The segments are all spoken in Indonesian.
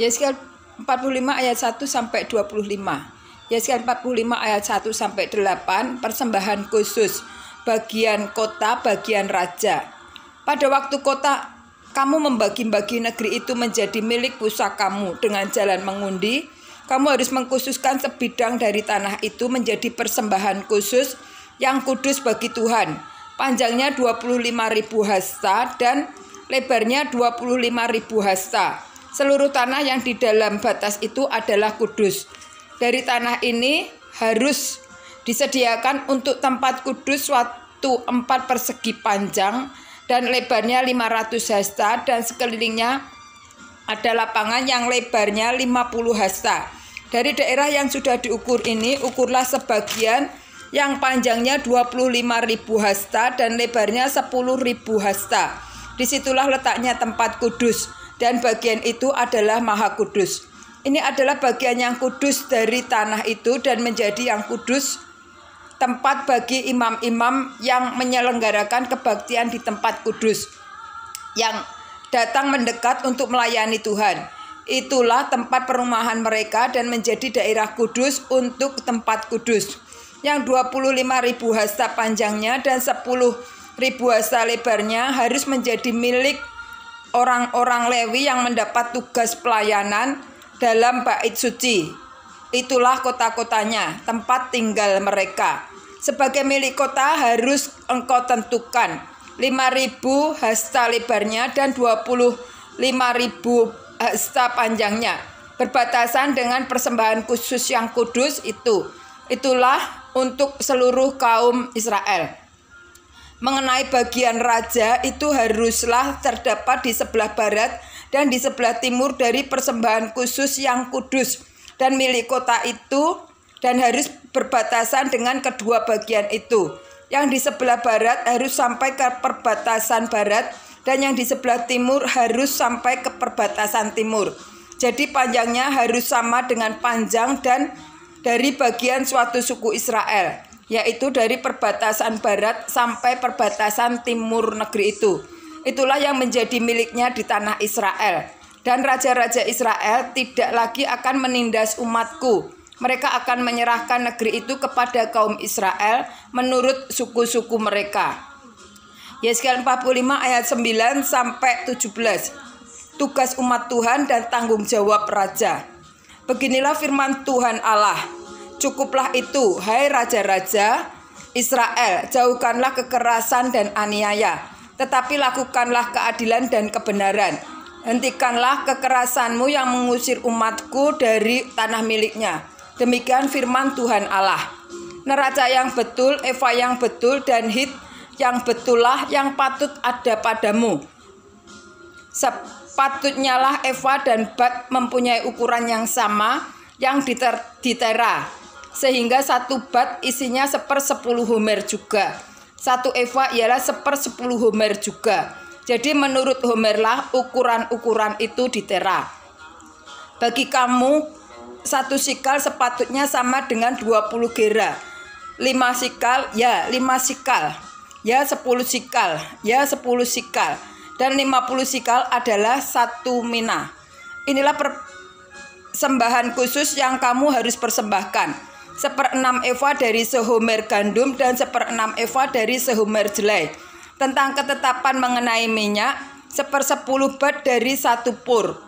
Yesaya 45 ayat 1 sampai 25. Yesaya 45 ayat 1 sampai 8, persembahan khusus bagian kota, bagian raja. Pada waktu kota kamu membagi-bagi negeri itu menjadi milik pusakamu dengan jalan mengundi, kamu harus mengkhususkan sebidang dari tanah itu menjadi persembahan khusus yang kudus bagi Tuhan. Panjangnya 25.000 hasta dan lebarnya 25.000 hasta. Seluruh tanah yang di dalam batas itu adalah kudus. Dari tanah ini harus disediakan untuk tempat kudus suatu 4 persegi panjang dan lebarnya 500 hasta dan sekelilingnya ada lapangan yang lebarnya 50 hasta. Dari daerah yang sudah diukur ini, ukurlah sebagian yang panjangnya 25.000 hasta dan lebarnya 10.000 hasta. Disitulah letaknya tempat kudus, dan bagian itu adalah maha kudus. Ini adalah bagian yang kudus dari tanah itu dan menjadi yang kudus tempat bagi imam-imam yang menyelenggarakan kebaktian di tempat kudus, yang datang mendekat untuk melayani Tuhan. Itulah tempat perumahan mereka dan menjadi daerah kudus untuk tempat kudus. Yang 25.000 hasta panjangnya dan 10.000 hasta lebarnya harus menjadi milik orang-orang Lewi yang mendapat tugas pelayanan dalam bait suci. Itulah kota-kotanya, tempat tinggal mereka. Sebagai milik kota harus engkau tentukan 5.000 hasta lebarnya dan 25.000 hasta panjangnya, berbatasan dengan persembahan khusus yang kudus itu. Itulah untuk seluruh kaum Israel. Mengenai bagian raja, itu haruslah terdapat di sebelah barat dan di sebelah timur dari persembahan khusus yang kudus dan milik kota itu, dan harus berbatasan dengan kedua bagian itu. Yang di sebelah barat harus sampai ke perbatasan barat dan yang di sebelah timur harus sampai ke perbatasan timur. Jadi panjangnya harus sama dengan panjang dan dari bagian suatu suku Israel, yaitu dari perbatasan barat sampai perbatasan timur negeri itu. Itulah yang menjadi miliknya di tanah Israel. Dan raja-raja Israel tidak lagi akan menindas umatku. Mereka akan menyerahkan negeri itu kepada kaum Israel menurut suku-suku mereka. Yesaya 45 ayat 9 sampai 17. Tugas umat Tuhan dan tanggung jawab raja. Beginilah firman Tuhan Allah. Cukuplah itu, hai raja-raja Israel, jauhkanlah kekerasan dan aniaya, tetapi lakukanlah keadilan dan kebenaran. Hentikanlah kekerasanmu yang mengusir umatku dari tanah miliknya. Demikian firman Tuhan Allah. Neraca yang betul, eva yang betul, dan hit yang betullah yang patut ada padamu. Sepatutnya lah eva dan bat mempunyai ukuran yang sama yang ditera, sehingga satu bat isinya 1/10 homer juga. Satu eva ialah 1/10 homer juga. Jadi menurut homerlah ukuran-ukuran itu ditera. Bagi kamu 1 sikal sepatutnya sama dengan 20 gera. 5 sikal, ya 5 sikal. Ya 10 sikal, ya 10 sikal. Dan 50 sikal adalah 1 mina. Inilah persembahan khusus yang kamu harus persembahkan. 1/6 eva dari sehomer gandum dan 1/6 eva dari sehomer jelai. Tentang ketetapan mengenai minyak, 1/10 bat dari 1 kor.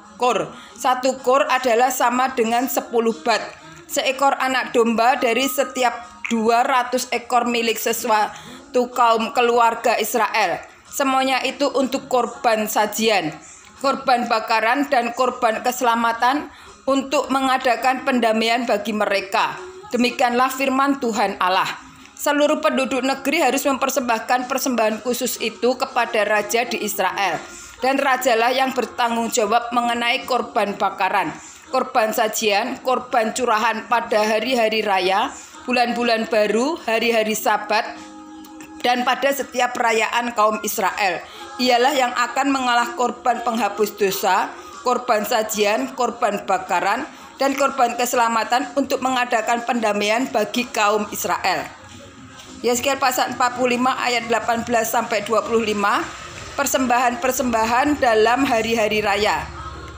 1 kor adalah sama dengan 10 bat. Seekor anak domba dari setiap 200 ekor milik sesuatu kaum keluarga Israel. Semuanya itu untuk korban sajian, korban bakaran, dan korban keselamatan untuk mengadakan pendamaian bagi mereka. Demikianlah firman Tuhan Allah. Seluruh penduduk negeri harus mempersembahkan persembahan khusus itu kepada raja di Israel. Dan rajalah yang bertanggung jawab mengenai korban bakaran, korban sajian, korban curahan pada hari-hari raya, bulan-bulan baru, hari-hari sabat, dan pada setiap perayaan kaum Israel. Ialah yang akan mengalah korban penghapus dosa, korban sajian, korban bakaran, dan korban keselamatan untuk mengadakan pendamaian bagi kaum Israel. Yesaya pasal 45 ayat 18 sampai 25. Persembahan-persembahan dalam hari-hari raya.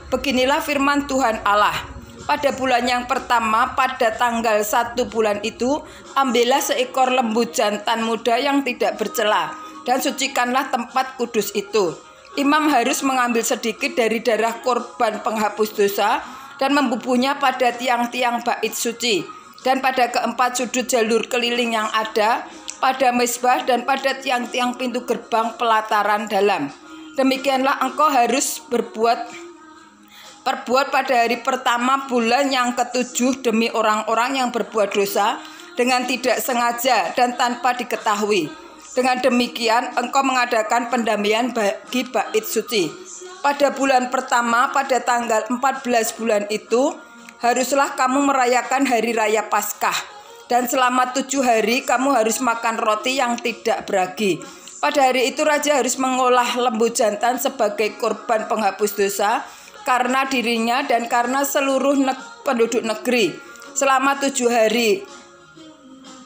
Beginilah firman Tuhan Allah. Pada bulan yang pertama, pada tanggal 1 bulan itu, ambillah seekor lembu jantan muda yang tidak bercela, dan sucikanlah tempat kudus itu. Imam harus mengambil sedikit dari darah korban penghapus dosa dan membubuhnya pada tiang-tiang bait suci, dan pada keempat sudut jalur keliling yang ada, pada mezbah dan pada tiang-tiang pintu gerbang pelataran dalam. Demikianlah engkau harus perbuat pada hari pertama bulan yang ke-7 demi orang-orang yang berbuat dosa dengan tidak sengaja dan tanpa diketahui. Dengan demikian engkau mengadakan pendamaian bagi bait suci. Pada bulan pertama, pada tanggal 14 bulan itu, haruslah kamu merayakan hari raya Paskah. Dan selama 7 hari kamu harus makan roti yang tidak beragi. Pada hari itu raja harus mengolah lembu jantan sebagai korban penghapus dosa karena dirinya dan karena seluruh penduduk negeri. Selama 7 hari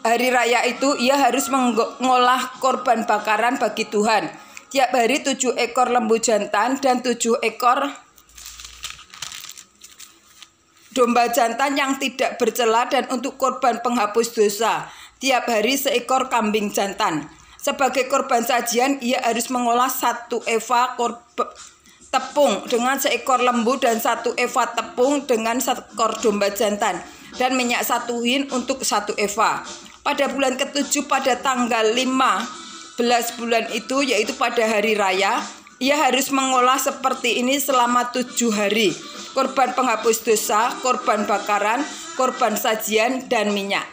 raya itu ia harus mengolah korban bakaran bagi Tuhan. Tiap hari 7 ekor lembu jantan dan 7 ekor domba jantan yang tidak bercela, dan untuk korban penghapus dosa tiap hari seekor kambing jantan. Sebagai korban sajian ia harus mengolah 1 eva tepung dengan seekor lembu dan 1 eva tepung dengan seekor domba jantan, dan minyak 1 hin untuk 1 eva. Pada bulan ke-7 pada tanggal 15 bulan itu, yaitu pada hari raya, ia harus mengolah seperti ini selama 7 hari. Korban penghapus dosa, korban bakaran, korban sajian, dan minyak.